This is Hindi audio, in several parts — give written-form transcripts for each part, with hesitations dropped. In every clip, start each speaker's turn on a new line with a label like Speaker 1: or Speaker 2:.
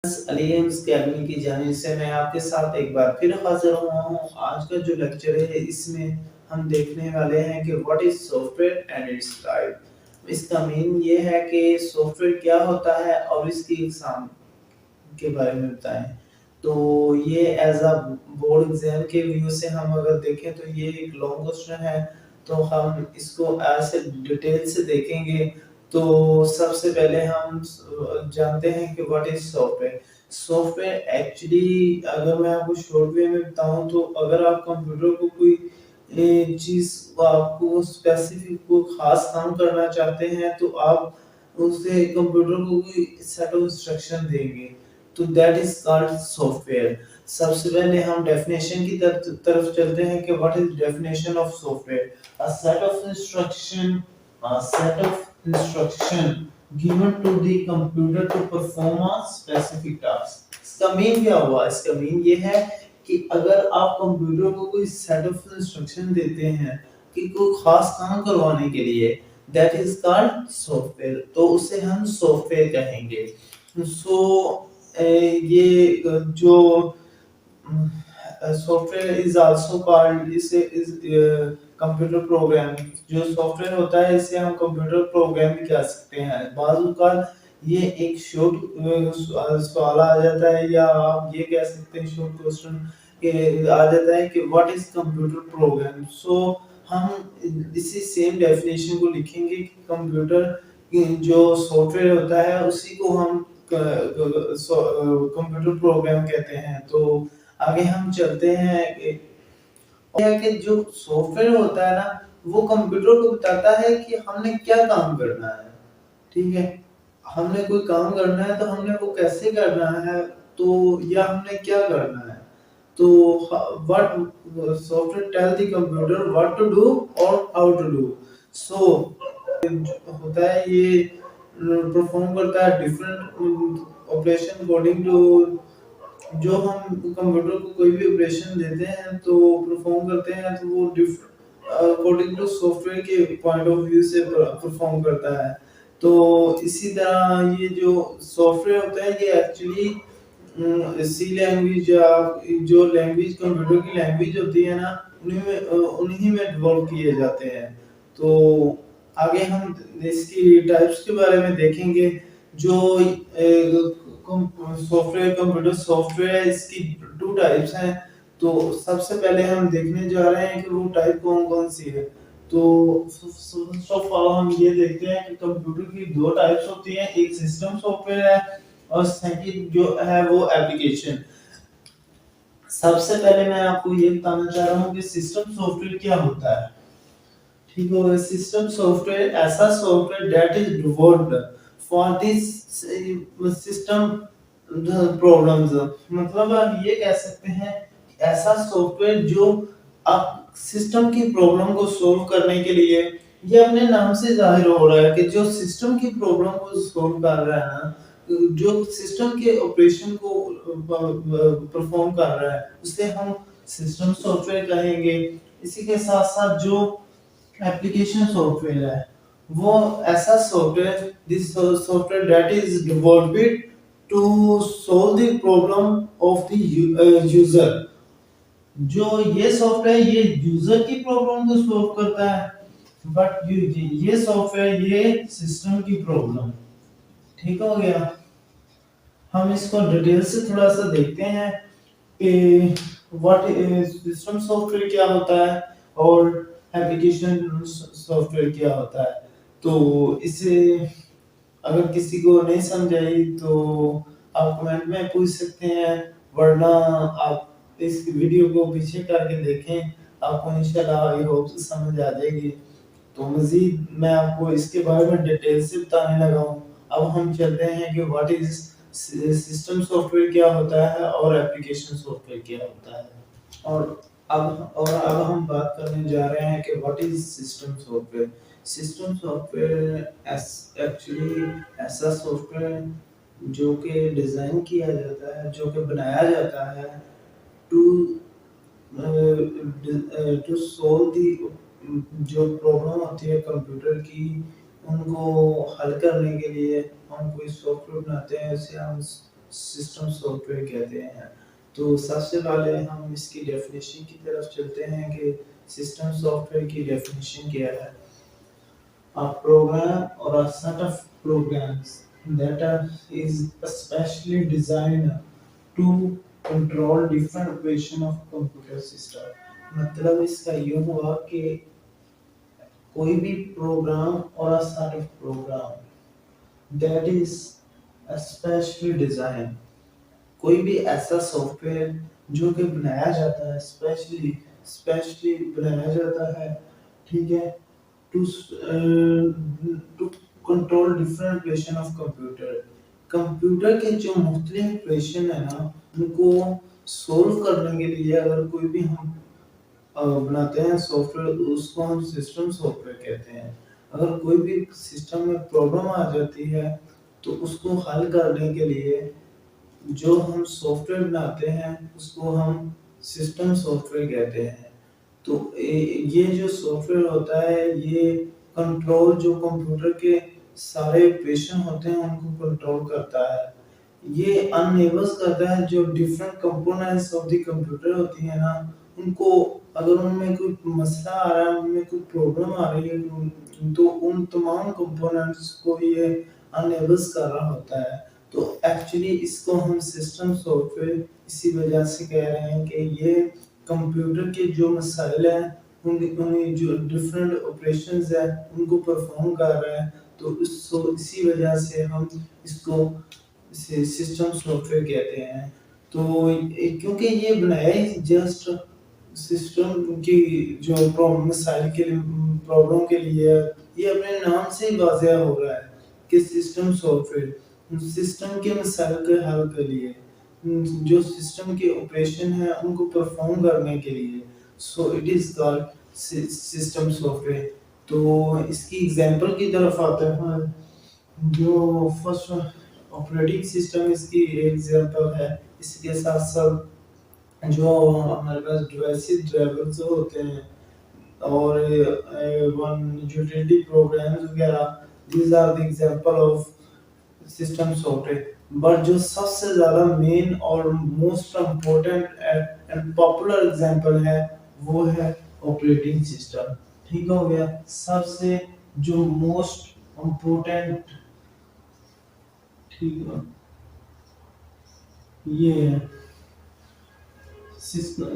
Speaker 1: अलीम्स अकेडमी की जानिब से मैं आपके साथ एक बार फिर हाजिर हुआ हूँ। आज का जो लेक्चर है इसमें हम देखने वाले हैं कि what is software and it's type. इसका मीन ये है कि सॉफ्टवेयर क्या होता है और इसकी एग्जाम के बारे में बताएं। तो ये एज अ बोर्ड एग्जाम के व्यू से हम अगर देखें तो ये एक लॉन्ग क्वेश्चन है, तो हम इसको ऐसे डिटेल से देखेंगे। तो सबसे पहले हम जानते हैं कि what is software. Software actually अगर मैं आपको शॉर्ट वे में बताऊं तो अगर आप कंप्यूटर को कोई चीज आपको स्पेसिफिक को खास काम करना चाहते हैं तो आप उसे कंप्यूटर को कोई सेट ऑफ इंस्ट्रक्शन देंगे, तो दैट इज कॉल्ड सॉफ्टवेयर। सबसे पहले हम डेफिनेशन की तरफ चलते हैं कि what is definition of software. A set of instruction a set of instruction given to the computer to perform a specific task। इसका मीन क्या हुआ? इसका मीन ये है कि अगर आप कंप्यूटर को कोई सेट ऑफ इंस्ट्रक्शन देते हैं कि कोई खास काम करवाने के लिए, दैट इज कॉल्ड सॉफ्टवेयर, तो उसे हम सॉफ्टवेयर कहेंगे। सो ये जो सॉफ्टवेयर इज आल्सो कॉल्ड, इसे इज कंप्यूटर प्रोग्राम। जो सॉफ्टवेयर होता है इसे हम कंप्यूटर प्रोग्राम भी कह सकते हैं। बाजू का ये एक शॉर्ट सवाल आ जाता है या आप ये कह सकते हैं शॉर्ट क्वेश्चन के आ जाता है कि व्हाट इज कंप्यूटर प्रोग्राम। सो हम इसी सेम डेफिनेशन को लिखेंगे कि कंप्यूटर जो सॉफ्टवेयर होता है उसी को हम कंप्यूटर प्रोग्राम कहते हैं। तो आगे हम चलते हैं कि जो सॉफ्टवेयर होता है ना वो कंप्यूटर को बताता है कि हमने क्या काम करना है। ठीक है, हमने कोई काम करना है तो हमने वो कैसे करना है, तो या हमने क्या करना है। तो what software tell the computer what to do और हाउ टू डू। सो होता है ये परफॉर्म करता है डिफरेंट ऑपरेशन अकॉर्डिंग टू, जो हम कंप्यूटर को कोई भी ऑपरेशन देते हैं तो परफॉर्म करते हैं तो वो अकॉर्डिंग टू सॉफ्टवेयर के पॉइंट ऑफ व्यू से परफॉर्म करता है। तो इसी तरह ये जो सॉफ्टवेयर होता है ये एक्चुअली सी लैंग्वेज या जो लैंग्वेज कंप्यूटर की लैंग्वेज होती है ना उन्हीं में डेवलप किए जाते हैं। तो आगे हम इसकी टाइप्स के बारे में देखेंगे। जो सॉफ्टवेयर कंप्यूटर सॉफ्टवेयर इसकी टू टाइप्स हैं। तो सबसे पहले हम देखने जा रहे हैं कि वो टाइप कौन कौन सी है। तो फर्स्ट ऑफ ऑल हम ये देखते हैं कि कंप्यूटर की दो टाइप्स होती हैं, एक सिस्टम सॉफ्टवेयर है और सेकंड जो है वो एप्लीकेशन। सबसे पहले मैं आपको ये बताना चाह रहा हूँ कि सिस्टम सॉफ्टवेयर क्या होता है। ठीक है, सिस्टम सॉफ्टवेयर ऐसा software that is developed for this system problems. मतलब आप ये कह सकते हैं ऐसा सॉफ्टवेयर जो आप सिस्टम की प्रॉब्लम को सॉल्व करने के लिए, ये अपने नाम से जाहिर हो रहा है कि जो सिस्टम की प्रॉब्लम को सॉल्व कर रहा है ना, जो सिस्टम के ऑपरेशन को परफॉर्म कर रहा है उसे हम सिस्टम सॉफ्टवेयर कहेंगे। इसी के साथ साथ जो एप्लीकेशन सॉफ्टवेयर है वो ऐसा software, this software that is developed to solve the problem of the user. जो ये सॉफ्टवेयर ये यूजर की प्रॉब्लम को सॉल्व करता है, बट ये सॉफ्टवेयर ये सिस्टम की प्रॉब्लम। ठीक हो गया। हम इसको डिटेल से थोड़ा सा देखते हैं कि व्हाट सिस्टम सॉफ्टवेयर क्या होता है और एप्लीकेशन सॉफ्टवेयर क्या होता है। तो इसे अगर किसी को नहीं समझ आई तो आप कमेंट में पूछ सकते हैं, वरना आप इस वीडियो को पीछे करके देखें, आपको इंशाल्लाह आई होप समझ आ जाएगी। तो मजीद मैं आपको इसके बारे में डिटेल से बताने लगा हूँ। अब हम चलते हैं कि व्हाट इज सिस्टम सॉफ्टवेयर क्या होता है और एप्लीकेशन सॉफ्टवेयर क्या होता है। और अब हम बात करने जा रहे हैं कि what is system software. System software actually ऐसा सॉफ्टवेयर जो कि डिजाइन किया जाता है, जो कि बनाया जाता है टू टू सॉल्व दी, जो प्रॉब्लम होती है कंप्यूटर की उनको हल करने के लिए हम कोई सॉफ्टवेयर बनाते हैं। उसे हम सिस्टम सॉफ्टवेयर कहते हैं। तो सबसे पहले हम इसकी डेफिनेशन की तरफ चलते हैं कि सिस्टम सॉफ्टवेयर की डेफिनेशन क्या है। A program or a set of programs that is especially designed to control different operation of computer system। मतलब इसका ये हुआ कि कोई भी प्रोग्राम और a set of program that is especially designed, कोई भी ऐसा सॉफ्टवेयर जो कि बनाया जाता है स्पेशली स्पेशली बनाया जाता है, ठीक है, to to control different operation of computer। Computer के जो मुख्तलिफ ऑपरेशन है ना, उनको सोल्व करने के लिए अगर कोई भी हम बनाते हैं सॉफ्टवेयर, उसको हम सिस्टम सॉफ्टवेयर कहते हैं। अगर कोई भी सिस्टम में प्रॉब्लम आ जाती है तो उसको हल करने के लिए जो हम सॉफ्टवेयर बनाते हैं उसको हम सिस्टम सॉफ्टवेयर कहते हैं। तो ये जो सॉफ्टवेयर होता है ये कंट्रोल जो कंप्यूटर के सारे ऑपरेशन होते हैं उनको कंट्रोल करता है। ये अनएबल्स करता है जो different components of the computer होती है ना, उनको अगर उनमें कोई मसला आ रहा है, उनमें कोई प्रॉब्लम आ रही है, तो उन तमाम कंपोनेंट्स को ये अनएबल्स कर रहा होता है। तो एक्चुअली इसको हम सिस्टम सॉफ्टवेयर इसी वजह से कह रहे हैं कि ये कंप्यूटर के जो मसाइल हैं उन जो डिफरेंट ऑपरेशंस है उनको परफॉर्म कर रहा है। तो इसी वजह से हम इसको सिस्टम सॉफ्टवेयर कहते हैं। तो क्योंकि ये बनाया ही जस्ट सिस्टम की जो प्रॉब्लम मसाइल के लिए प्रॉब्लम के लिए, ये अपने नाम से ही वाज़ह हो रहा है कि सिस्टम सॉफ्टवेयर सिस्टम के मसाइल के हल के लिए, जो सिस्टम के ऑपरेशन है उनको परफॉर्म करने के लिए, so it is called system software. तो इसकी एग्जांपल की तरफ आते हैं। जो फर्स्ट ऑपरेटिंग सिस्टम इसकी एग्जांपल है। इसके साथ साथ जो हमारे पास डिवाइसेस ड्राइवर्स होते हैं और वन यूटिलिटी प्रोग्राम्स वगैरह, these are the example of system software. But जो सबसे ज्यादा मेन और most important and popular example है वो है ऑपरेटिंग सिस्टम। ठीक हो गया, सबसे जो मोस्ट इम्पोर्टेंट, ठीक है, ये है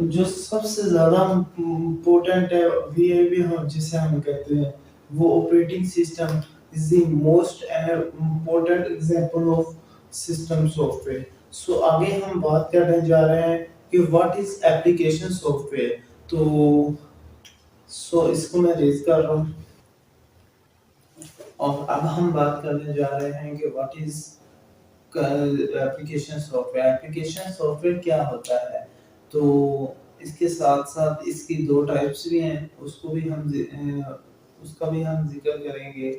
Speaker 1: जो सबसे ज्यादा इम्पोर्टेंट है वीएबी हम जिसे हम कहते हैं, वो operating system is the most important example of system software. So आगे हम बात करने जा रहे हैं कि व्हाट इज एप्लीकेशन सॉफ्टवेयर। तो इसको मैं रेज कर रहा हूँ और अब हम बात करने जा रहे हैं कि what is application software. Application software क्या होता है, तो इसके साथ साथ इसकी दो टाइप्स भी हैं, उसका भी हम जिक्र करेंगे।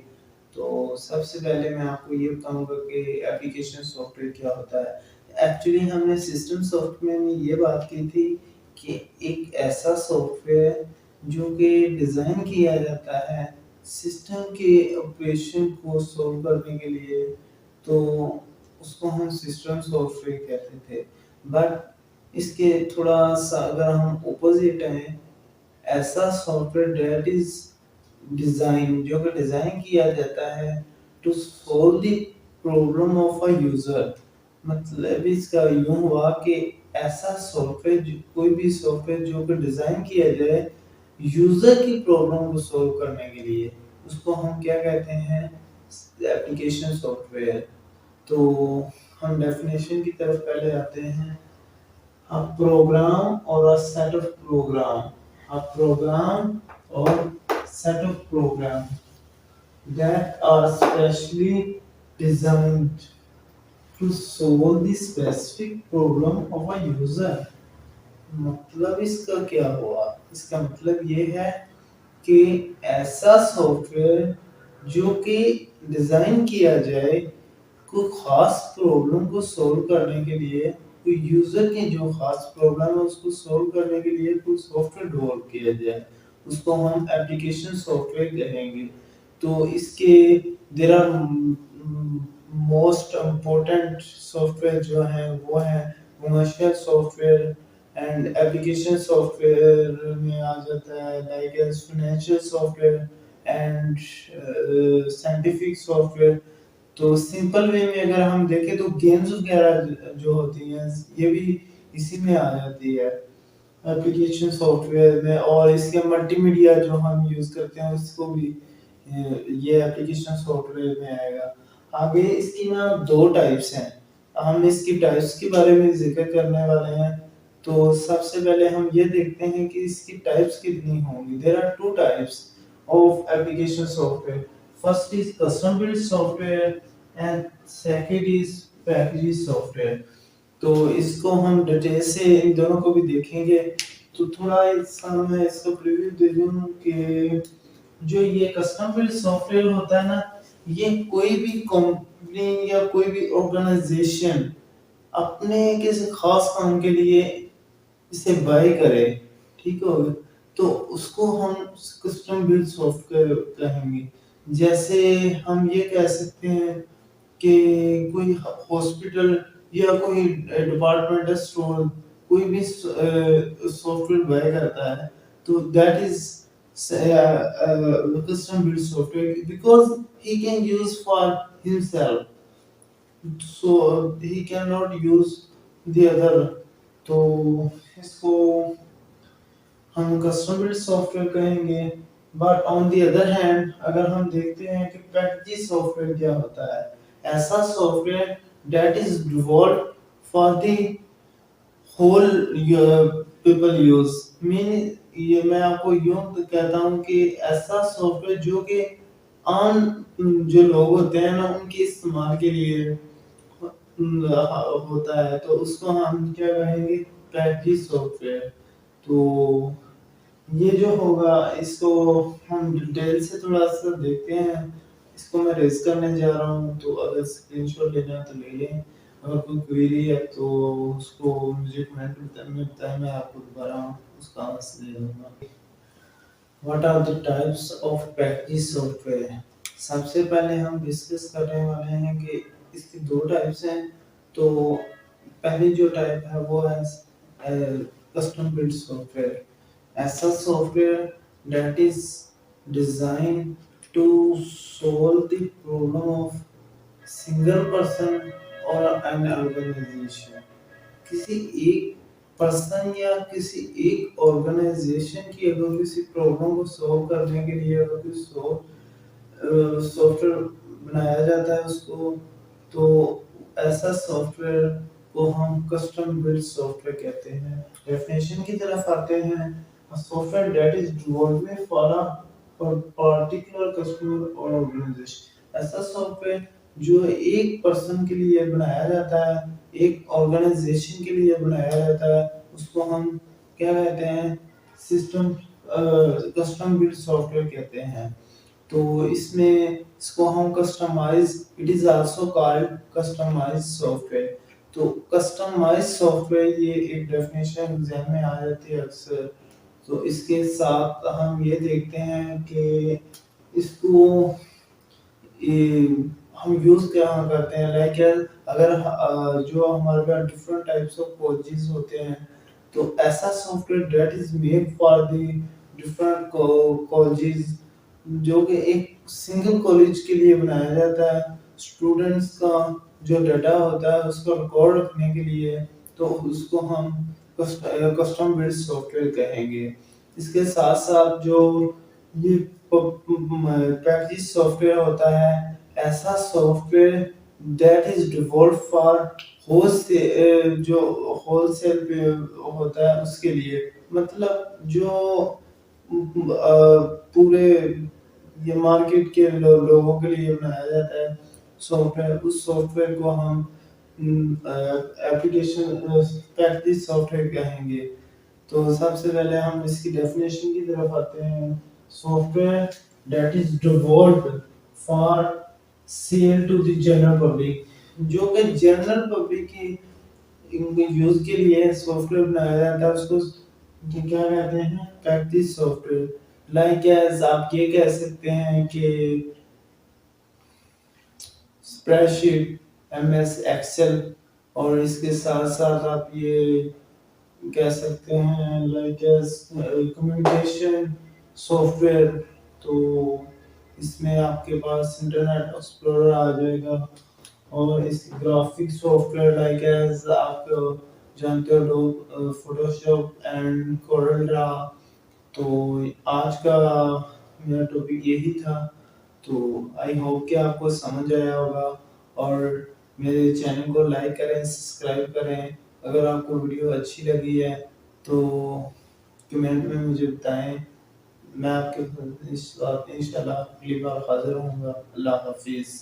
Speaker 1: तो सबसे पहले मैं आपको ये बताऊंगा कि एप्लीकेशन सॉफ्टवेयर क्या होता है। एक्चुअली हमने सिस्टम सॉफ्टवेयर में ये बात की थी कि एक ऐसा सॉफ्टवेयर जो कि डिज़ाइन किया जाता है सिस्टम के ऑपरेशन को सॉल्व करने के लिए, तो उसको हम सिस्टम सॉफ्टवेयर कहते थे। बट इसके थोड़ा सा अगर हम ऑपोजिट हैं, ऐसा सॉफ्टवेयर दैट इज डिजाइन जो कि डिजाइन किया जाता है to solve the problem of a user. मतलब इसका यूं हुआ कि ऐसा सॉफ्टवेयर कोई भी सॉफ्टवेयर जो कि डिजाइन किया जाए यूजर की प्रॉब्लम को सॉल्व करने के लिए, उसको हम क्या कहते हैं, एप्लीकेशन सॉफ्टवेयर। तो हम डेफिनेशन की तरफ पहले आते हैं। A program or a set of program, a program or set of program that are specially designed to solve the specific problem of a user। मतलब इसका क्या हुआ, इसका मतलब ये है कि ऐसा सॉफ्टवेयर जो कि डिजाइन किया जाए कोई खास प्रॉब्लम को सॉल्व करने के लिए, कोई यूजर की जो खास प्रॉब्लम है उसको सॉल्व करने के लिए कोई सॉफ्टवेयर डेवलप किया जाए, उसको हम एप्लीकेशन सॉफ्टवेयर कहेंगे। तो इसके there are most important software जो हैं वो हैं commercial software and application software में आ जाता है like as financial software and scientific software. तो सिंपल वे में अगर हम देखें तो गेम्स वगैरह जो होती हैं ये भी इसी में आ जाती है एप्लीकेशन सॉफ्टवेयर में। और इसके मल्टीमीडिया जो हम यूज करते हैं उसको भी ये एप्लीकेशन सॉफ्टवेयर में आएगा। आगे इसकी ना दो टाइप्स हैं, हम इसकी टाइप्स के बारे में जिक्र करने वाले हैं। तो सबसे पहले हम ये देखते हैं कि इसकी टाइप्स कितनी होंगी। There are two types of application software, first is custom build software and second is package software. तो इसको हम डिटेल से इन दोनों को भी देखेंगे। तो थोड़ा मैं इसका प्रीव्यू दे दूं कि जो ये कस्टम बिल्ड सॉफ्टवेयर होता है ना, ये कोई भी कंपनी या कोई भी ऑर्गेनाइजेशन अपने किसी खास काम के लिए इसे बाय करे, ठीक हो गया, तो उसको हम कस्टम बिल्ड सॉफ्टवेयर कहेंगे। जैसे हम ये कह सकते हैं कि कोई हॉस्पिटल या कोई डिपार्टमेंटल स्टोर कोई भी सॉफ्टवेयर बाय करता है तो that is custom built software because he can use for himself, so he cannot use the other। तो इसको हम कस्टम बिल्ड सॉफ्टवेयर कहेंगे। But on the other hand अगर हम देखते हैं कि पैकेज सॉफ्टवेयर क्या होता है, ऐसा software that is developed for the whole people use. Mean ये मैं आपको यूं तो कहता हूं कि ऐसा सॉफ्टवेयर जो कि आम जो लोग होते हैं ना उनके इस्तेमाल के लिए होता है, तो उसको हम क्या कहेंगे, पैकेज सॉफ्टवेयर। तो ये जो होगा इसको हम डिटेल से थोड़ा सा देखते हैं। इसको मैं रेज करने जा रहा हूँ, तो अगर स्क्रीनशॉट लेना है तो ले लें, अगर कोई क्वेरी है तो उसको मुझे कमेंट में बताएं, मैं आपको दोबारा उसका आंसर दे दूंगा। What are the types of package software. सबसे पहले हम डिस्कस करने वाले हैं कि इसकी दो टाइप्स हैं। तो पहली जो टाइप है वो है कस्टम बिल्ड सॉफ्टवेयर, ऐसा software that is designed to solve the problem of single person or an organization। किसी एक पर्सन या किसी एक ऑर्गेनाइजेशन की अगर किसी प्रॉब्लम को सॉल्व करने के लिए अगर कोई सॉफ्टवेयर बनाया जाता है उसको, तो ऐसा सॉफ्टवेयर को हम कस्टम बिल्ड सॉफ्टवेयर कहते हैं। डेफिनेशन की तरफ आते हैं, a software that is developed for a particular customer or organization। ऐसा सॉफ्टवेयर जो एक पर्सन के लिए बनाया जाता है, एक ऑर्गेनाइजेशन के लिए बनाया जाता है, उसको हम क्या कहते हैं, सिस्टम कस्टम बिल्ड सॉफ्टवेयर कहते हैं। तो इसमें इसको हम customise, it is also called customise software. तो कस्टमाइज सॉफ्टवेयर ये एक डेफिनेशन एग्जाम में आ जाती है अक्सर। तो इसके साथ हम ये देखते हैं कि इसको ये हम यूज क्या करते हैं, लाइक अगर जो हमारे पास डिफरेंट टाइप्स ऑफ कॉलेजेस होते हैं, तो ऐसा software that is made for the different colleges, जो कि एक सिंगल कॉलेज के लिए बनाया जाता है, स्टूडेंट्स का जो डाटा होता है उसका रिकॉर्ड रखने के लिए, तो उसको हम कस्टम बिल्ड सॉफ्टवेयर कहेंगे। इसके साथ साथ जो ये पैकेज सॉफ्टवेयर होता है, ऐसा software that is developed for wholesale, जो होलसेल पे होता है उसके लिए, मतलब जो पूरे ये मार्केट के लोगों के लिए बनाया जाता है सॉफ्टवेयर, उस सॉफ्टवेयर को हम एप्लीकेशन पैकेज सॉफ्टवेयर कहेंगे। तो सबसे पहले हम इसकी डेफिनेशन की तरफ आते हैं। Software that is developed for sale to the general public, जो कि जनरल पब्लिक की यूज के लिए सॉफ्टवेयर बनाया जाता है, उसको क्या कहते हैं, पैकेज सॉफ्टवेयर। लाइक एज आप ये कह सकते हैं कि स्प्रेडशीट, एमएस एक्सेल, और इसके साथ साथ आप ये कह सकते हैं लाइक कम्युनिकेशन सॉफ्टवेयर। तो इसमें आपके पास इंटरनेट एक्सप्लोरर आ जाएगा, और इस ग्राफिक सॉफ्टवेयर लाइक एज आप जानते हो लोग फोटोशॉप एंड कोरल ड्रा। तो आज का मेरा टॉपिक यही था। तो आई होप कि आपको समझ आया होगा, और मेरे चैनल को लाइक करें, सब्सक्राइब करें। अगर आपको वीडियो अच्छी लगी है तो कमेंट में मुझे बताएं। मैं आपके इंशाल्लाह अगली बार हाजिर होऊंगा। अल्लाह हाफिज़।